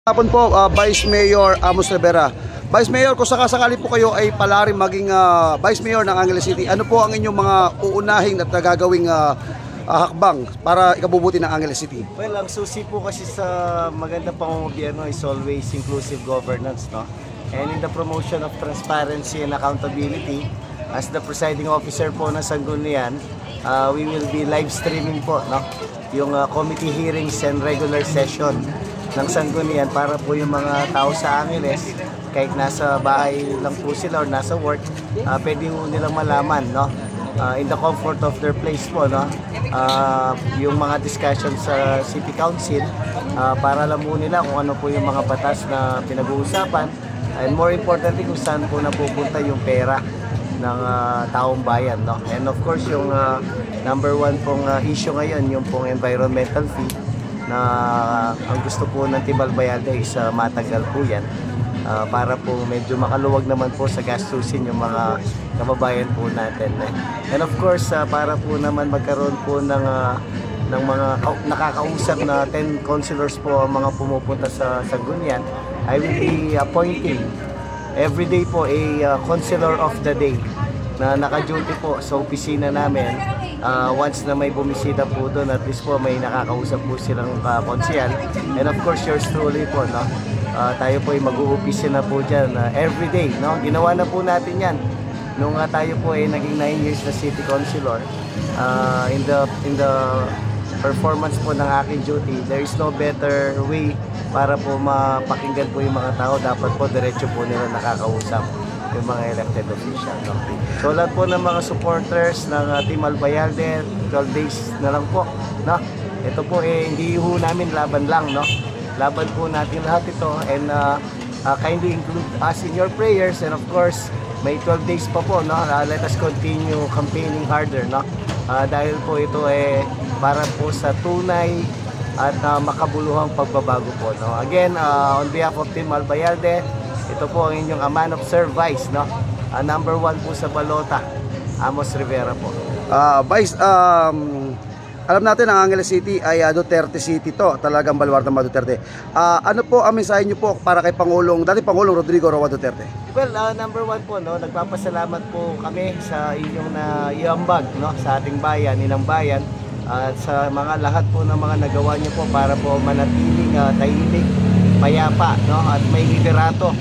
Hapon po, Vice Mayor Amos Rivera. Vice Mayor, kung sakasakali po kayo ay palarin maging Vice Mayor ng Angeles City, ano po ang inyong mga uunahing at nagagawing hakbang para ikabubuti ng Angeles City? Well, ang susi po kasi sa maganda pamumuno is always inclusive governance, no? And in the promotion of transparency and accountability, as the presiding officer po ng Sangguniang, we will be live streaming po, no? Yung committee hearings and regular session ng Sangguniang para po yung mga tao sa Angeles, kahit nasa bahay lang po sila or nasa work, pwede po nilang malaman, no? In the comfort of their place po, no? Yung mga discussion sa City Council, para alam po nila kung ano po yung mga batas na pinag-uusapan, and more importantly kung saan po napupunta yung pera ng taong bayan, no? And of course yung number one pong issue ngayon, yung pong environmental fee, na ang gusto po ng Team Albayalde is matagal po yan, para po medyo makaluwag naman po sa gastusin yung mga kababayan po natin. And of course, para po naman magkaroon po ng mga nakakausap na 10 councilors po ang mga pumupunta sa Sangguniang, I will be appointing every day po a councilor of the day na naka-duty po sa opisina namin. Once na may bumisita po doon, at least po may nakakausap po silang konsehal. And of course, yours truly po, no? Tayo po ay mag-uumpisa na po dyan everyday, no? Ginawa na po natin yan nung tayo po ay naging 9 years na city councilor. In the performance po ng aking duty, there is no better way para po mapakinggan po yung mga tao. Dapat po diretso po nila nakakausap yung mga elected official, no? So lahat po ng mga supporters ng Team Albayalde, 12 days na lang po, no? Ito po hindi ho namin laban lang, no? Laban po natin lahat ito, and kindly include us in your prayers. And of course, may 12 days pa po, no? Let us continue campaigning harder, no? Dahil po ito para po sa tunay at makabuluhang pagbabago po, no? Again, on behalf of Team Albayalde, ito po ang inyong man of service, no? Number 1 po sa balota, Amos Rivera po. Vice, alam natin ang Angeles City ay Duterte City to, talagang baluarte ng mga Duterte. Ano po ang mensahe niyo po para kay dating Pangulong Rodrigo Roa Duterte? Well, number 1 po, no, nagpapasalamat po kami sa inyong iambag, no, sa ating bayan, inang bayan, at sa mga lahat po ng mga nagawa niyo po para po manatiling tahimik, payapa, no, at may liderato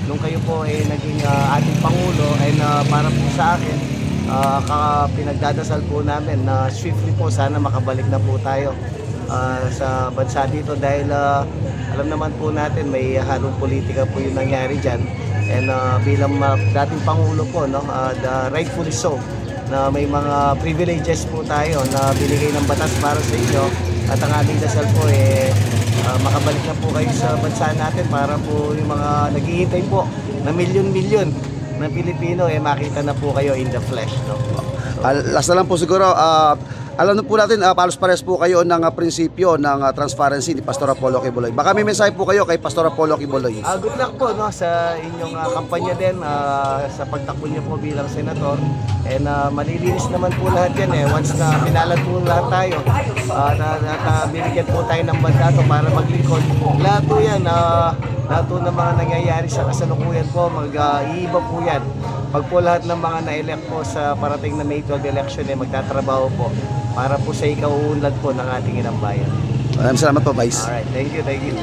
nung kayo po naging ating Pangulo. And para po sa akin, pinagdadasal po namin na swiftly po sana makabalik na po tayo sa bansa dito, dahil alam naman po natin may halong politika po yung nangyari dyan. And bilang dating Pangulo po, no, rightfully so, na may mga privileges po tayo na binigay ng batas para sa inyo, at ang ating dasal po makabalik na po kayo sa bansa natin para po yung mga naghihintay po na milyon-milyon na Pilipino makita na po kayo in the flesh, no? Last na lang po siguro, alam na po natin, palos pares po kayo ng prinsipyo ng transparency ni Pastor Apollo Kibuloy. Baka may mensahe po kayo kay Pastor Apollo Kibuloy. Good luck po, no, sa inyong kampanya din, sa pagtakbo niyo po bilang senator. And malilinis naman po lahat yan once na pinalag po lahat tayo, binigyan po tayo ng mandato para maglingkod. Lahat po yan, lahat po ng mga nangyayari sa kasalukuyan po, mag-iiba po yan. Pag po lahat ng mga na-elect po sa parating na May 12 election magtatrabaho po para po sa ikauunlad po ng ating inang bayan. Maraming salamat po, Vice. Alright, thank you, thank you.